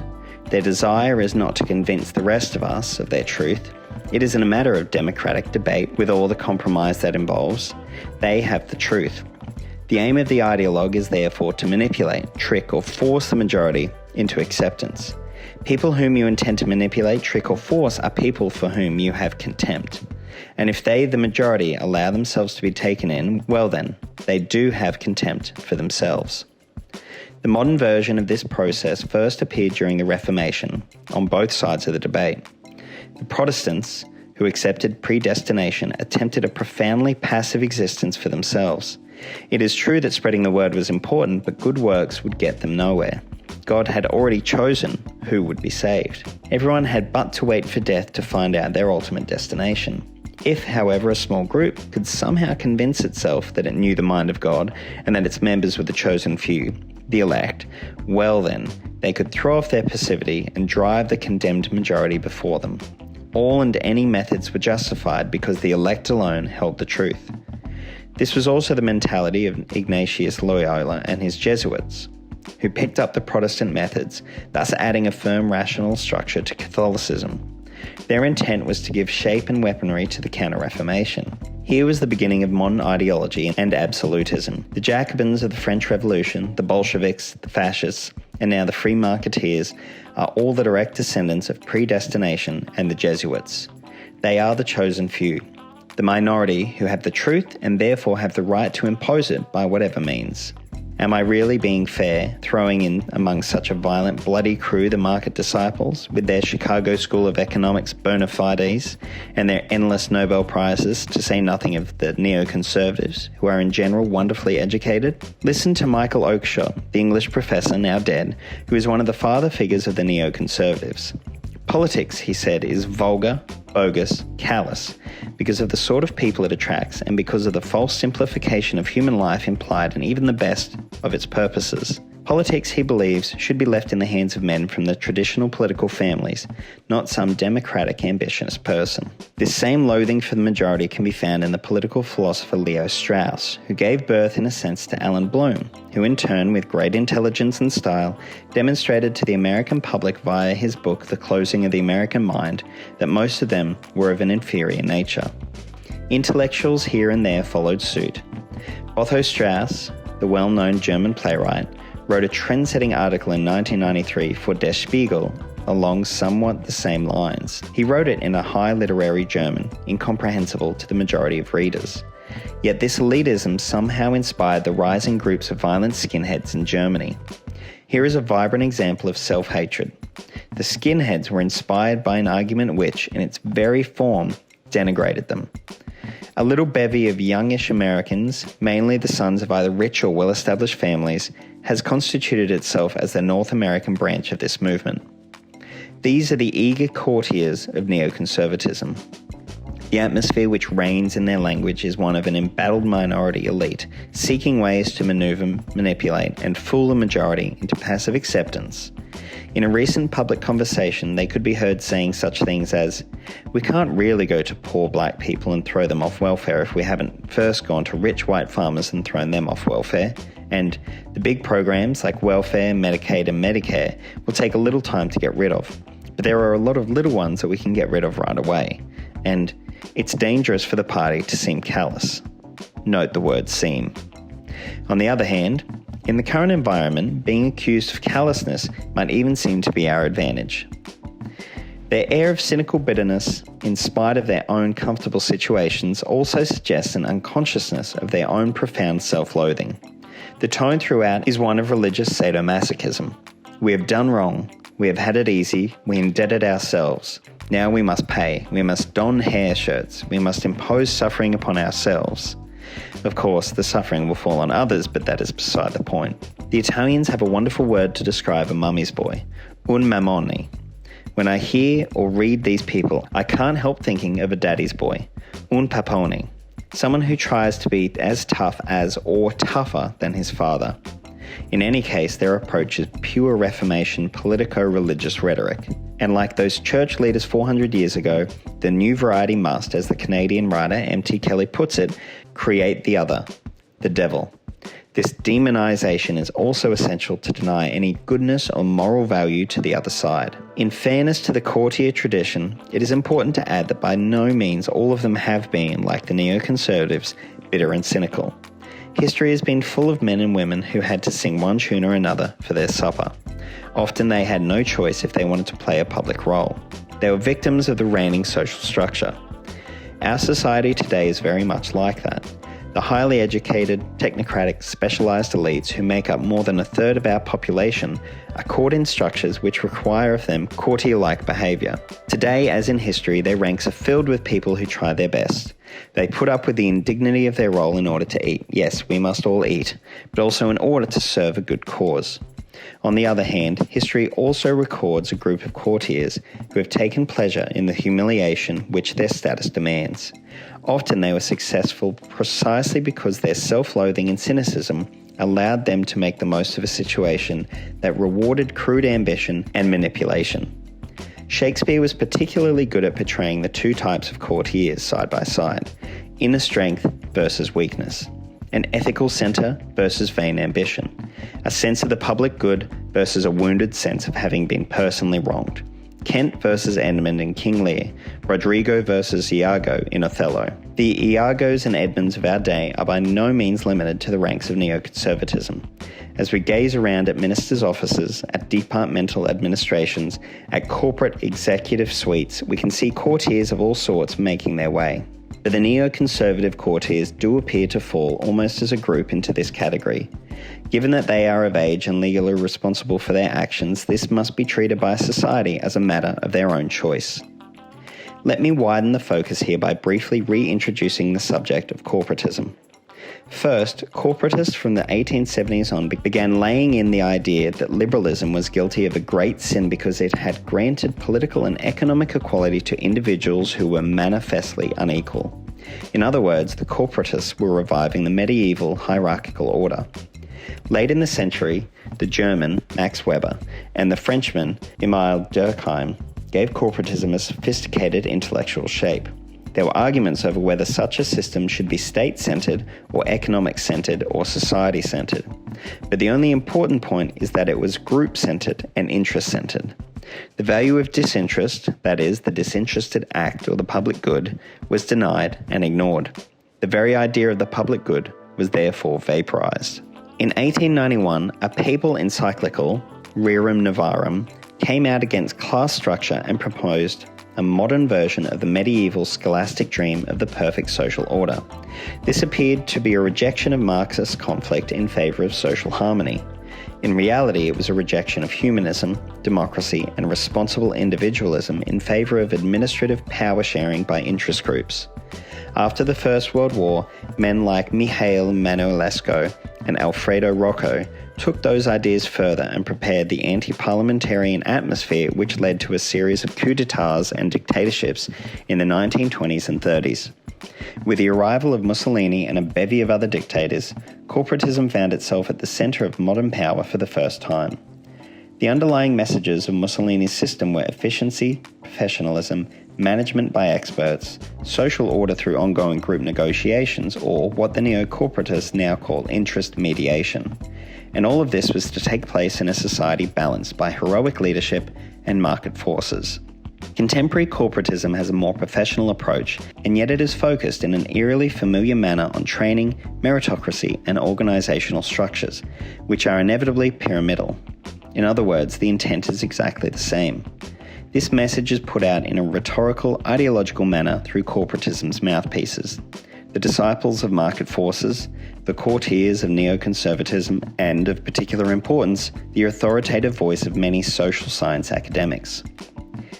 Their desire is not to convince the rest of us of their truth. It isn't a matter of democratic debate with all the compromise that involves. They have the truth. The aim of the ideologue is therefore to manipulate, trick, or force the majority into acceptance. People whom you intend to manipulate, trick, or force are people for whom you have contempt. And if they, the majority, allow themselves to be taken in, well then, they do have contempt for themselves. The modern version of this process first appeared during the Reformation, on both sides of the debate. The Protestants, who accepted predestination, attempted a profoundly passive existence for themselves. It is true that spreading the word was important, but good works would get them nowhere. God had already chosen who would be saved. Everyone had but to wait for death to find out their ultimate destination. If, however, a small group could somehow convince itself that it knew the mind of God and that its members were the chosen few, the elect, well then, they could throw off their passivity and drive the condemned majority before them. All and any methods were justified because the elect alone held the truth. This was also the mentality of Ignatius Loyola and his Jesuits, who picked up the Protestant methods, thus adding a firm rational structure to Catholicism. Their intent was to give shape and weaponry to the Counter-Reformation. Here was the beginning of modern ideology and absolutism. The Jacobins of the French Revolution, the Bolsheviks, the fascists, and now the free marketeers are all the direct descendants of predestination and the Jesuits. They are the chosen few, the minority who have the truth and therefore have the right to impose it by whatever means. Am I really being fair, throwing in among such a violent, bloody crew the market disciples, with their Chicago School of Economics bona fides and their endless Nobel Prizes, to say nothing of the neoconservatives, who are in general wonderfully educated? Listen to Michael Oakeshott, the English professor now dead, who is one of the father figures of the neoconservatives. Politics, he said, is vulgar, bogus, callous, because of the sort of people it attracts and because of the false simplification of human life implied in even the best of its purposes. Politics, he believes, should be left in the hands of men from the traditional political families, not some democratic, ambitious person. This same loathing for the majority can be found in the political philosopher Leo Strauss, who gave birth in a sense to Alan Bloom, who in turn, with great intelligence and style, demonstrated to the American public via his book The Closing of the American Mind that most of them were of an inferior nature. Intellectuals here and there followed suit. Otto Strauss, the well-known German playwright, wrote a trend-setting article in 1993 for Der Spiegel along somewhat the same lines. He wrote it in a high literary German, incomprehensible to the majority of readers. Yet this elitism somehow inspired the rising groups of violent skinheads in Germany. Here is a vibrant example of self-hatred. The skinheads were inspired by an argument which, in its very form, denigrated them. A little bevy of youngish Americans, mainly the sons of either rich or well-established families, has constituted itself as the North American branch of this movement. These are the eager courtiers of neoconservatism. The atmosphere which reigns in their language is one of an embattled minority elite, seeking ways to maneuver, manipulate, and fool the majority into passive acceptance. In a recent public conversation, they could be heard saying such things as, "We can't really go to poor black people and throw them off welfare if we haven't first gone to rich white farmers and thrown them off welfare," and "The big programs like welfare, Medicaid, and Medicare will take a little time to get rid of, but there are a lot of little ones that we can get rid of right away," and "It's dangerous for the party to seem callous." Note the word seem. On the other hand, in the current environment, being accused of callousness might even seem to be our advantage. Their air of cynical bitterness, in spite of their own comfortable situations, also suggests an unconsciousness of their own profound self-loathing. The tone throughout is one of religious sadomasochism. We have done wrong, we have had it easy, we indebted ourselves. Now we must pay, we must don hair shirts, we must impose suffering upon ourselves. Of course, the suffering will fall on others, but that is beside the point. The Italians have a wonderful word to describe a mummy's boy, un mammone. When I hear or read these people, I can't help thinking of a daddy's boy, un papone, someone who tries to be as tough as or tougher than his father. In any case, their approach is pure Reformation politico-religious rhetoric. And like those church leaders 400 years ago, the new variety must, as the Canadian writer M.T. Kelly puts it, create the other, the devil. This demonization is also essential to deny any goodness or moral value to the other side. In fairness to the courtier tradition, it is important to add that by no means all of them have been, like the neoconservatives, bitter and cynical. History has been full of men and women who had to sing one tune or another for their supper. Often they had no choice if they wanted to play a public role. They were victims of the reigning social structure. Our society today is very much like that. The highly educated, technocratic, specialised elites who make up more than a third of our population are caught in structures which require of them courtier-like behaviour. Today, as in history, their ranks are filled with people who try their best. They put up with the indignity of their role in order to eat. Yes, we must all eat, but also in order to serve a good cause. On the other hand, history also records a group of courtiers who have taken pleasure in the humiliation which their status demands. Often they were successful precisely because their self-loathing and cynicism allowed them to make the most of a situation that rewarded crude ambition and manipulation. Shakespeare was particularly good at portraying the two types of courtiers side by side, inner strength versus weakness, an ethical centre versus vain ambition, a sense of the public good versus a wounded sense of having been personally wronged, Kent versus Edmund in King Lear, Rodrigo versus Iago in Othello. The Iagos and Edmunds of our day are by no means limited to the ranks of neoconservatism. As we gaze around at ministers' offices, at departmental administrations, at corporate executive suites, we can see courtiers of all sorts making their way. But the neoconservative courtiers do appear to fall almost as a group into this category. Given that they are of age and legally responsible for their actions, this must be treated by society as a matter of their own choice. Let me widen the focus here by briefly reintroducing the subject of corporatism. First, corporatists from the 1870s on began laying in the idea that liberalism was guilty of a great sin because it had granted political and economic equality to individuals who were manifestly unequal. In other words, the corporatists were reviving the medieval hierarchical order. Late in the century, the German, Max Weber, and the Frenchman, Émile Durkheim, gave corporatism a sophisticated intellectual shape. There were arguments over whether such a system should be state-centred or economic-centred or society-centred. But the only important point is that it was group-centred and interest-centred. The value of disinterest, that is, the disinterested act or the public good, was denied and ignored. The very idea of the public good was therefore vaporised. In 1891, a papal encyclical, Rerum Novarum, came out against class structure and proposed a modern version of the medieval scholastic dream of the perfect social order. This appeared to be a rejection of Marxist conflict in favour of social harmony. In reality, it was a rejection of humanism, democracy, and responsible individualism in favour of administrative power sharing by interest groups. After the First World War, men like Mikhail Manolesco and Alfredo Rocco took those ideas further and prepared the anti-parliamentarian atmosphere which led to a series of coups d'etats and dictatorships in the 1920s and 30s. With the arrival of Mussolini and a bevy of other dictators, corporatism found itself at the centre of modern power for the first time. The underlying messages of Mussolini's system were efficiency, professionalism, management by experts, social order through ongoing group negotiations, or what the neo-corporatists now call interest mediation. And all of this was to take place in a society balanced by heroic leadership and market forces. Contemporary corporatism has a more professional approach, and yet it is focused in an eerily familiar manner on training, meritocracy, and organisational structures, which are inevitably pyramidal. In other words, the intent is exactly the same. This message is put out in a rhetorical, ideological manner through corporatism's mouthpieces, the disciples of market forces, the courtiers of neoconservatism, and, of particular importance, the authoritative voice of many social science academics.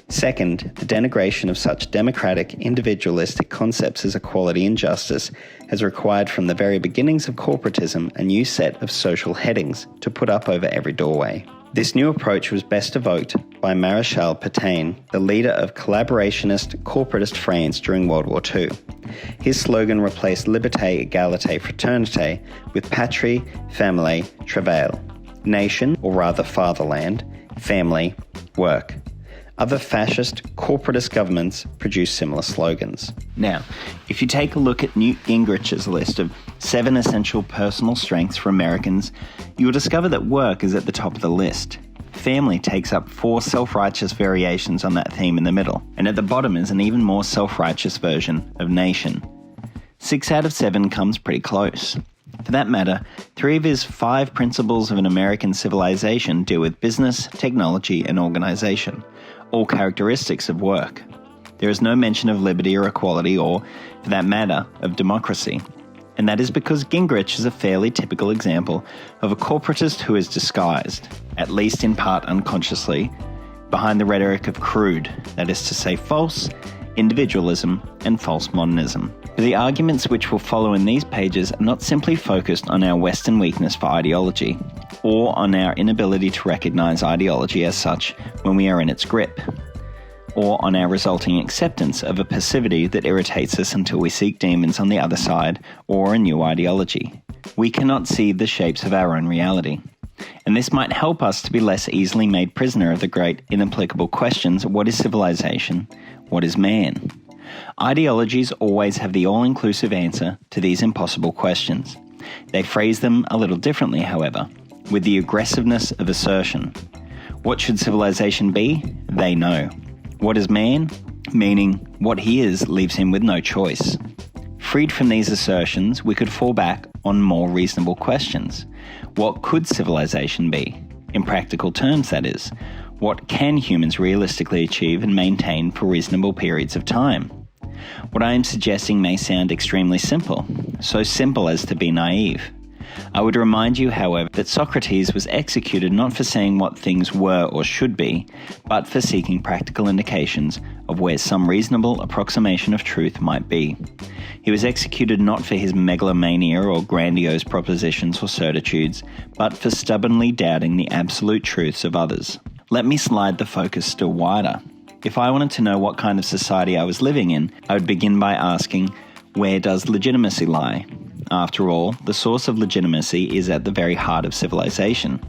Second, the denigration of such democratic, individualistic concepts as equality and justice has required from the very beginnings of corporatism a new set of social headings to put up over every doorway. This new approach was best evoked by Maréchal Pétain, the leader of collaborationist, corporatist France during World War II. His slogan replaced Liberté, Égalité, Fraternité with Patrie, Famille, Travail, nation, or rather fatherland, family, work. Other fascist, corporatist governments produced similar slogans. Now, if you take a look at Newt Gingrich's list of 7 essential personal strengths for Americans, you will discover that work is at the top of the list. Family takes up 4 self-righteous variations on that theme in the middle, and at the bottom is an even more self-righteous version of nation. 6 out of 7 comes pretty close. For that matter, 3 of his 5 principles of an American civilization deal with business, technology, and organization, all characteristics of work. There is no mention of liberty or equality or, for that matter, of democracy. And that is because Gingrich is a fairly typical example of a corporatist who is disguised, at least in part unconsciously, behind the rhetoric of crude, that is to say false, individualism and false modernism. But the arguments which will follow in these pages are not simply focused on our Western weakness for ideology, or on our inability to recognise ideology as such when we are in its grip, or on our resulting acceptance of a passivity that irritates us until we seek demons on the other side or a new ideology. We cannot see the shapes of our own reality. And this might help us to be less easily made prisoner of the great inapplicable questions: what is civilization? What is man? Ideologies always have the all-inclusive answer to these impossible questions. They phrase them a little differently, however, with the aggressiveness of assertion. What should civilization be? They know. What is man? Meaning, what he is leaves him with no choice. Freed from these assertions, we could fall back on more reasonable questions. What could civilization be? In practical terms, that is. What can humans realistically achieve and maintain for reasonable periods of time? What I am suggesting may sound extremely simple, so simple as to be naive. I would remind you, however, that Socrates was executed not for saying what things were or should be, but for seeking practical indications of where some reasonable approximation of truth might be. He was executed not for his megalomania or grandiose propositions or certitudes, but for stubbornly doubting the absolute truths of others. Let me slide the focus still wider. If I wanted to know what kind of society I was living in, I would begin by asking, where does legitimacy lie? After all, the source of legitimacy is at the very heart of civilization.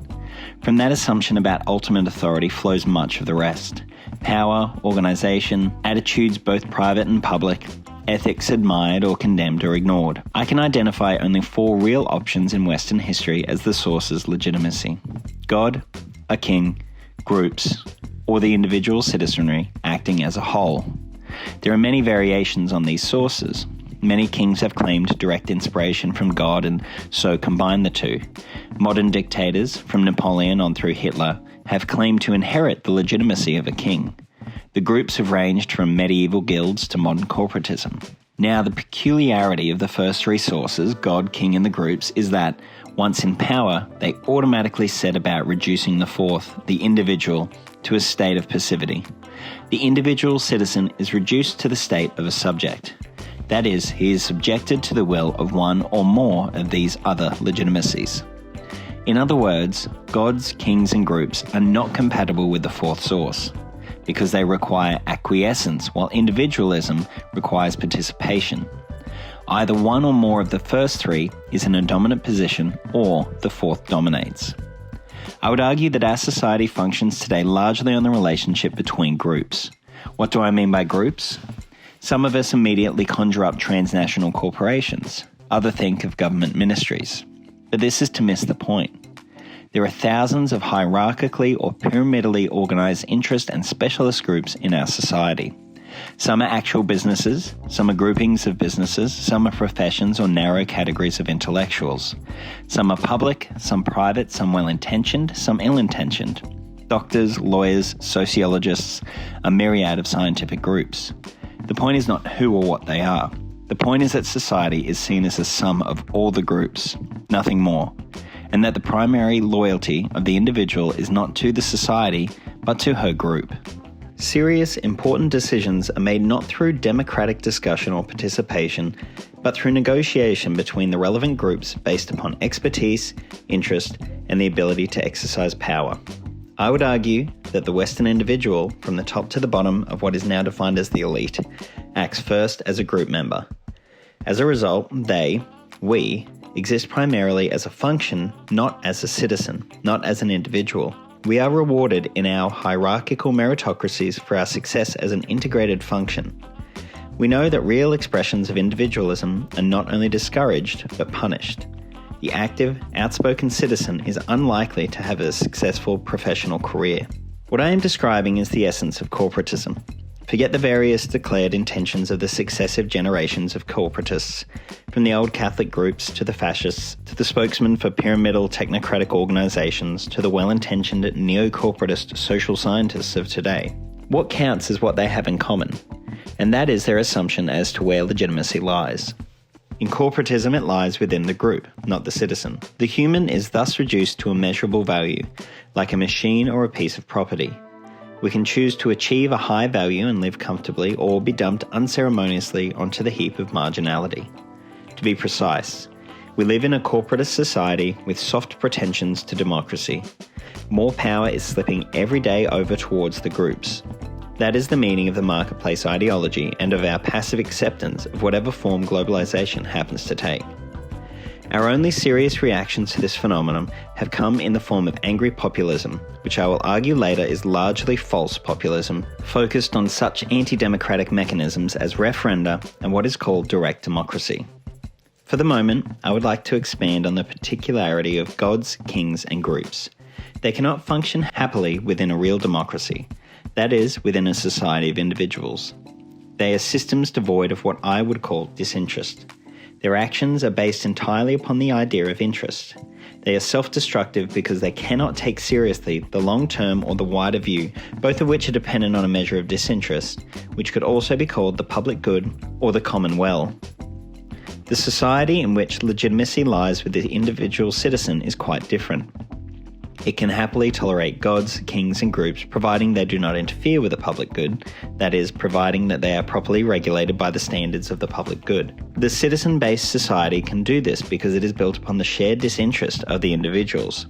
From that assumption about ultimate authority flows much of the rest. Power, organisation, attitudes both private and public, ethics admired or condemned or ignored. I can identify only 4 real options in Western history as the source's legitimacy: God, a king, groups, or the individual citizenry acting as a whole. There are many variations on these sources. Many kings have claimed direct inspiration from God and so combined the two. Modern dictators, from Napoleon on through Hitler, have claimed to inherit the legitimacy of a king. The groups have ranged from medieval guilds to modern corporatism. Now, the peculiarity of the first 3 sources, God, king and the groups, is that, once in power, they automatically set about reducing the 4th, the individual, to a state of passivity. The individual citizen is reduced to the state of a subject. That is, he is subjected to the will of one or more of these other legitimacies. In other words, gods, kings, and groups are not compatible with the fourth source, because they require acquiescence, while individualism requires participation. Either one or more of the first three is in a dominant position, or the fourth dominates. I would argue that our society functions today largely on the relationship between groups. What do I mean by groups? Some of us immediately conjure up transnational corporations. Others think of government ministries. But this is to miss the point. There are thousands of hierarchically or pyramidally organised interest and specialist groups in our society. Some are actual businesses, some are groupings of businesses, some are professions or narrow categories of intellectuals. Some are public, some private, some well-intentioned, some ill-intentioned. Doctors, lawyers, sociologists, a myriad of scientific groups. The point is not who or what they are. The point is that society is seen as a sum of all the groups, nothing more, and that the primary loyalty of the individual is not to the society, but to her group. Serious, important decisions are made not through democratic discussion or participation, but through negotiation between the relevant groups based upon expertise, interest, and the ability to exercise power. I would argue that the Western individual, from the top to the bottom of what is now defined as the elite, acts first as a group member. As a result, we, exist primarily as a function, not as a citizen, not as an individual. We are rewarded in our hierarchical meritocracies for our success as an integrated function. We know that real expressions of individualism are not only discouraged, but punished. The active, outspoken citizen is unlikely to have a successful professional career. What I am describing is the essence of corporatism. Forget the various declared intentions of the successive generations of corporatists, from the old Catholic groups to the fascists, to the spokesmen for pyramidal technocratic organisations, to the well-intentioned neo-corporatist social scientists of today. What counts is what they have in common, and that is their assumption as to where legitimacy lies. In corporatism, it lies within the group, not the citizen. The human is thus reduced to a measurable value, like a machine or a piece of property. We can choose to achieve a high value and live comfortably, or be dumped unceremoniously onto the heap of marginality. To be precise, we live in a corporatist society with soft pretensions to democracy. More power is slipping every day over towards the groups. That is the meaning of the marketplace ideology and of our passive acceptance of whatever form globalization happens to take. Our only serious reactions to this phenomenon have come in the form of angry populism, which I will argue later is largely false populism, focused on such anti-democratic mechanisms as referenda and what is called direct democracy. For the moment, I would like to expand on the particularity of gods, kings, and groups. They cannot function happily within a real democracy, that is, within a society of individuals. They are systems devoid of what I would call disinterest. Their actions are based entirely upon the idea of interest. They are self-destructive because they cannot take seriously the long-term or the wider view, both of which are dependent on a measure of disinterest, which could also be called the public good or the common well. The society in which legitimacy lies with the individual citizen is quite different. It can happily tolerate gods, kings, and groups providing they do not interfere with the public good, that is, providing that they are properly regulated by the standards of the public good. The citizen-based society can do this because it is built upon the shared disinterest of the individuals.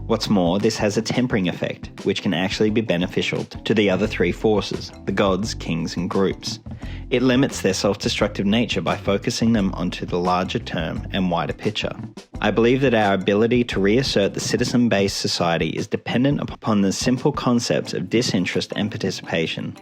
What's more, this has a tempering effect, which can actually be beneficial to the other three forces, the gods, kings, and groups. It limits their self-destructive nature by focusing them onto the larger term and wider picture. I believe that our ability to reassert the citizen-based society is dependent upon the simple concepts of disinterest and participation.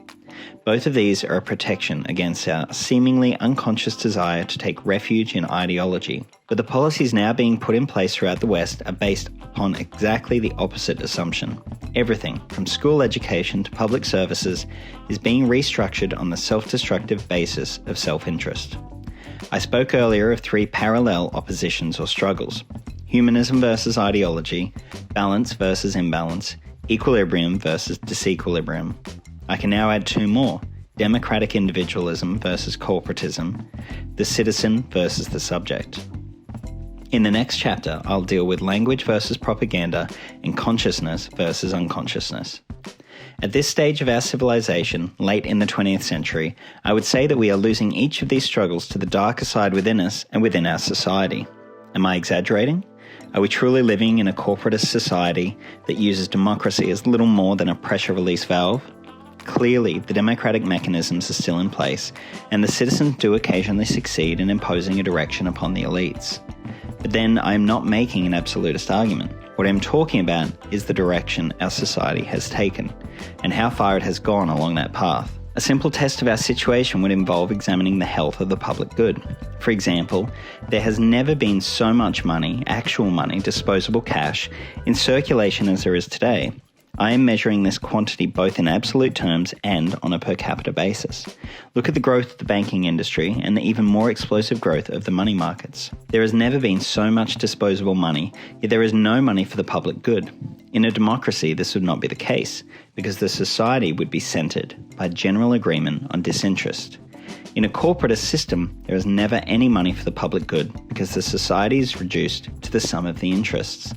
Both of these are a protection against our seemingly unconscious desire to take refuge in ideology. But the policies now being put in place throughout the West are based upon exactly the opposite assumption. Everything, from school education to public services, is being restructured on the self-destructive basis of self-interest. I spoke earlier of three parallel oppositions or struggles: humanism versus ideology, balance versus imbalance, equilibrium versus disequilibrium. I can now add two more: democratic individualism versus corporatism, the citizen versus the subject. In the next chapter, I'll deal with language versus propaganda and consciousness versus unconsciousness. At this stage of our civilization, late in the 20th century, I would say that we are losing each of these struggles to the darker side within us and within our society. Am I exaggerating? Are we truly living in a corporatist society that uses democracy as little more than a pressure release valve? Clearly, the democratic mechanisms are still in place, and the citizens do occasionally succeed in imposing a direction upon the elites. But then I am not making an absolutist argument. What I'm talking about is the direction our society has taken, and how far it has gone along that path. A simple test of our situation would involve examining the health of the public good. For example, there has never been so much money, actual money, disposable cash, in circulation as there is today. I am measuring this quantity both in absolute terms and on a per capita basis. Look at the growth of the banking industry and the even more explosive growth of the money markets. There has never been so much disposable money, yet there is no money for the public good. In a democracy, this would not be the case, because the society would be centred by general agreement on disinterest. In a corporatist system, there is never any money for the public good because the society is reduced to the sum of the interests.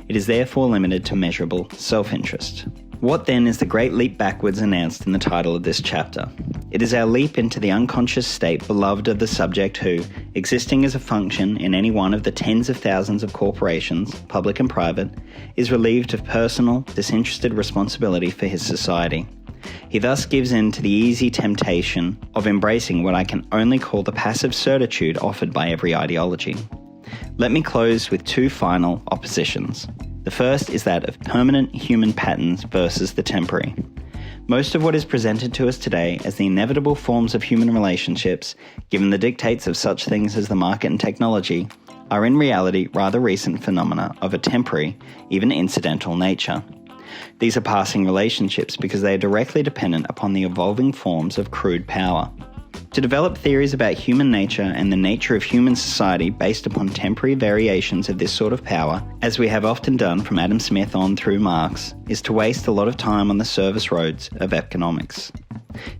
It is therefore limited to measurable self-interest. What then is the great leap backwards announced in the title of this chapter? It is our leap into the unconscious state beloved of the subject who, existing as a function in any one of the tens of thousands of corporations, public and private, is relieved of personal, disinterested responsibility for his society. He thus gives in to the easy temptation of embracing what I can only call the passive certitude offered by every ideology. Let me close with two final oppositions. The first is that of permanent human patterns versus the temporary. Most of what is presented to us today as the inevitable forms of human relationships, given the dictates of such things as the market and technology, are in reality rather recent phenomena of a temporary, even incidental nature. These are passing relationships because they are directly dependent upon the evolving forms of crude power. To develop theories about human nature and the nature of human society based upon temporary variations of this sort of power, as we have often done from Adam Smith on through Marx, is to waste a lot of time on the service roads of economics.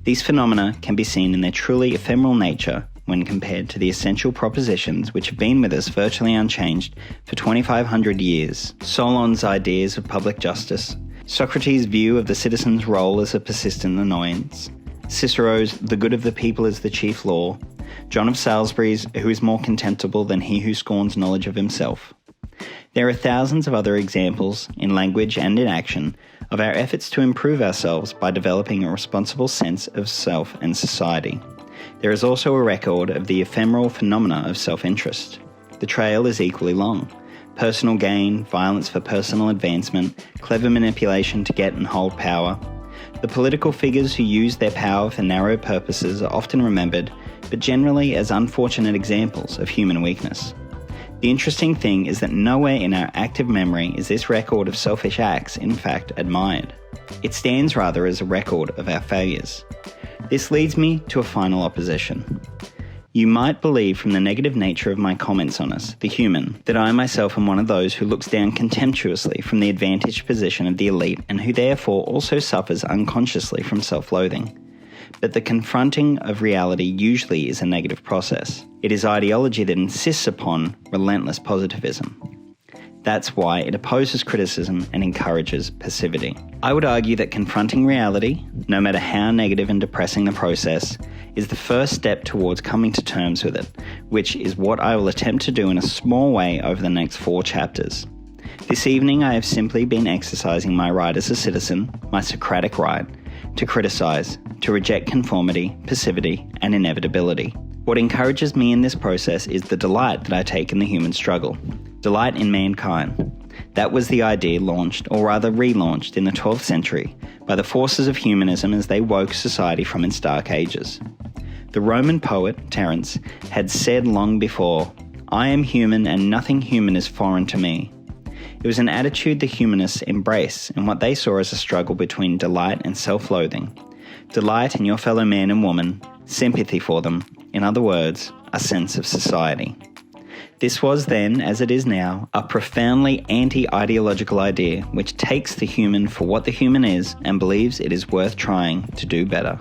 These phenomena can be seen in their truly ephemeral nature when compared to the essential propositions which have been with us virtually unchanged for 2,500 years. Solon's ideas of public justice, Socrates' view of the citizen's role as a persistent annoyance, Cicero's "the good of the people is the chief law," John of Salisbury's "who is more contemptible than he who scorns knowledge of himself." There are thousands of other examples, in language and in action, of our efforts to improve ourselves by developing a responsible sense of self and society. There is also a record of the ephemeral phenomena of self-interest. The trail is equally long. Personal gain, violence for personal advancement, clever manipulation to get and hold power. The political figures who use their power for narrow purposes are often remembered, but generally as unfortunate examples of human weakness. The interesting thing is that nowhere in our active memory is this record of selfish acts, in fact, admired. It stands rather as a record of our failures. This leads me to a final opposition. You might believe from the negative nature of my comments on us, the human, that I myself am one of those who looks down contemptuously from the advantaged position of the elite and who therefore also suffers unconsciously from self-loathing. But the confronting of reality usually is a negative process. It is ideology that insists upon relentless positivism. That's why it opposes criticism and encourages passivity. I would argue that confronting reality, no matter how negative and depressing the process, is the first step towards coming to terms with it, which is what I will attempt to do in a small way over the next 4 chapters. This evening I have simply been exercising my right as a citizen, my Socratic right, to criticize, to reject conformity, passivity, and inevitability. What encourages me in this process is the delight that I take in the human struggle. Delight in mankind. That was the idea launched, or rather relaunched, in the 12th century by the forces of humanism as they woke society from its dark ages. The Roman poet, Terence, had said long before, "I am human and nothing human is foreign to me." It was an attitude the humanists embrace in what they saw as a struggle between delight and self-loathing. Delight in your fellow man and woman, sympathy for them, in other words, a sense of society. This was then, as it is now, a profoundly anti-ideological idea which takes the human for what the human is and believes it is worth trying to do better.